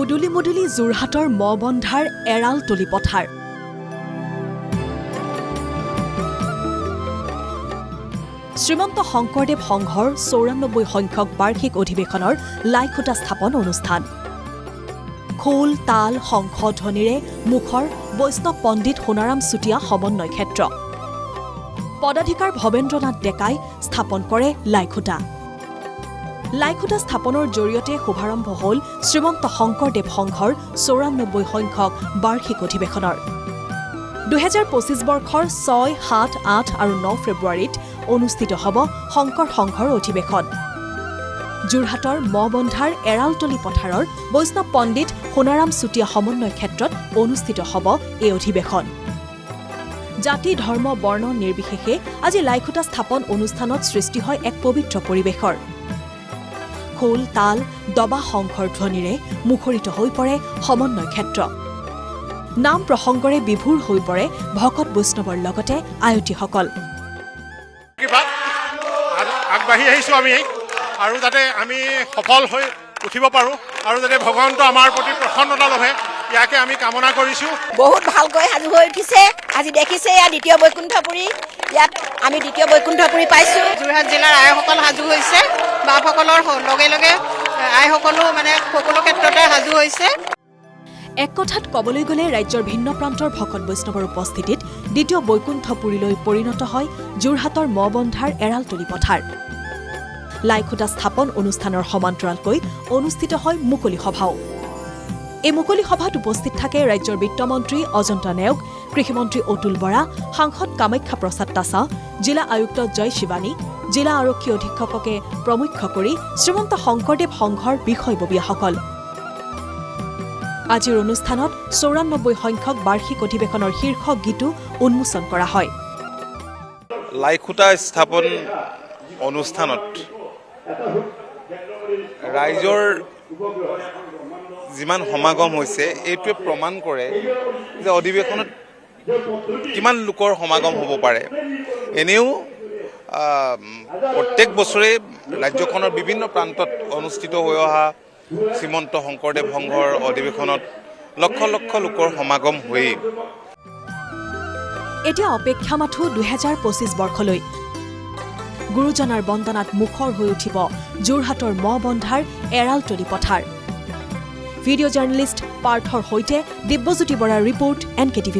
মুদুলি মুদুলি যোৰহাটৰ মবন্ধাৰ এৰাল তলি পথাৰ শ্ৰীমন্ত শংকৰদেৱ সংঘৰ ৯৪ সংখ্যক বাৰ্ষিক অধিৱেশনৰ লাইখুটা স্থাপন অনুষ্ঠান খোল তাল শংখ ধ্বনিৰে মুখৰ বৈষ্ণৱ পণ্ডিত সোণাৰাম চুতীয়া সমন্বয় ক্ষেত্ৰ পদাধিকাৰ ভৱেন্দ্ৰনাথ ডেকাই স্থাপন কৰে লাইখুটা স্থাপনৰ জৰিয়তে শুভাৰম্ভ হ'ল শ্ৰীমন্ত শংকৰদেৱ সংঘৰ ৯৪ সংখ্যক বাৰ্ষিক অধিৱেশনৰ ২০২৫ বৰ্ষৰ ৬, ৭, ৮ আৰু ৯ ফেব্ৰুৱাৰীত অনুষ্ঠিত হ'ব শংকৰ সংঘৰ অধিৱেশন যোৰহাটৰ মবন্ধাৰ এৰালতলি পথাৰৰ বৈষ্ণৱ পণ্ডিত সোণাৰাম চুতীয়া সমন্বয় ক্ষেত্ৰত অনুষ্ঠিত হ'ব এই অধিৱেশন জাতি ধৰ্ম বৰ্ণ নিৰ্বিশেষে আজি লাইখুটা স্থাপন অনুষ্ঠানত সৃষ্টি হয় এক পবিত্ৰ পৰিৱেশৰ খোল তাল দবা শংখৰ ধ্বনিৰে মুখৰিত হৈ পৰে সমন্বয় ক্ষেত্ৰ নাম প্ৰসংগৰে বিভুৰ হৈ পৰে ভকত বৈষ্ণৱৰ লগতে আয়তীসকল আগবাঢ়ি আহিছোঁ আমি আৰু যাতে আমি সফল হৈ উঠিব পাৰোঁ আৰু যাতে ভগৱন্ত আমাৰ প্ৰতি প্ৰসন্নতা লভে ইয়াকে আমি কামনা কৰিছোঁ বহুত ভালকৈ সাজু হৈ উঠিছে আজি দেখিছে ইয়াত দ্বিতীয় বৈকুণ্ঠপুৰী ইয়াত আমি দ্বিতীয় বৈকুণ্ঠপুৰী পাইছোঁ যোৰহাট জিলাৰ আইসকল সাজু হৈছে বাপসকলৰ লগে লগে আইসকলো মানে সকলো ক্ষেত্ৰতে সাজু হৈছে এক কথাত ক'বলৈ গ'লে ৰাজ্যৰ ভিন্ন প্ৰান্তৰ ভকত বৈষ্ণৱৰ উপস্থিতিত দ্বিতীয় বৈকুণ্ঠপুৰীলৈ পৰিণত হয় যোৰহাটৰ মবন্ধাৰ এৰালতলি পথাৰ লাইখুটা স্থাপন অনুষ্ঠানৰ সমান্তৰালকৈ অনুষ্ঠিত হয় মুকলি সভাও এই মুকলি সভাত উপস্থিত থাকে ৰাজ্যৰ বিত্তমন্ত্ৰী অজন্তা নেওগ কৃষিমন্ত্ৰী অতুল বৰা সাংসদ কামাখ্যা প্ৰসাদ তাছা জিলা আয়ুক্ত জয় শিৱানী জিলা আৰক্ষী অধীক্ষককে প্ৰমুখ্য কৰি শ্ৰীমন্ত শংকৰদেৱ সংঘৰ বিষয়ববীয়াসকল আজিৰ অনুষ্ঠানত ৯৪ সংখ্যক বাৰ্ষিক অধিৱেশনৰ শীৰ্ষ গীতো উন্মোচন কৰা হয় লাইখুটা স্থাপন অনুষ্ঠানত ৰাইজৰ যিমান সমাগম হৈছে এইটোৱে প্ৰমাণ কৰে যে অধিৱেশনত কিমান লোকৰ সমাগম হ'ব পাৰে এনেও প্ৰত্যেক বছৰে ৰাজ্যখনৰ বিভিন্ন প্ৰান্তত অনুষ্ঠিত হৈ অহা শ্ৰীমন্ত শংকৰদেৱ সংঘৰ অধিৱেশনত লক্ষ লক্ষ লোকৰ সমাগম হৈয়ে এতিয়া অপেক্ষা মাথো ২০২৫ বৰ্ষলৈ গুৰুজনাৰ বন্দনাত মুখৰ হৈ উঠিব যোৰহাটৰ মবন্ধাৰ এৰালতলি পথাৰ ভিডিঅ' জাৰ্নেলিষ্ট পাৰ্থৰ সৈতে দিব্যজ্যোতি বৰাৰ ৰিপৰ্ট NKTV+।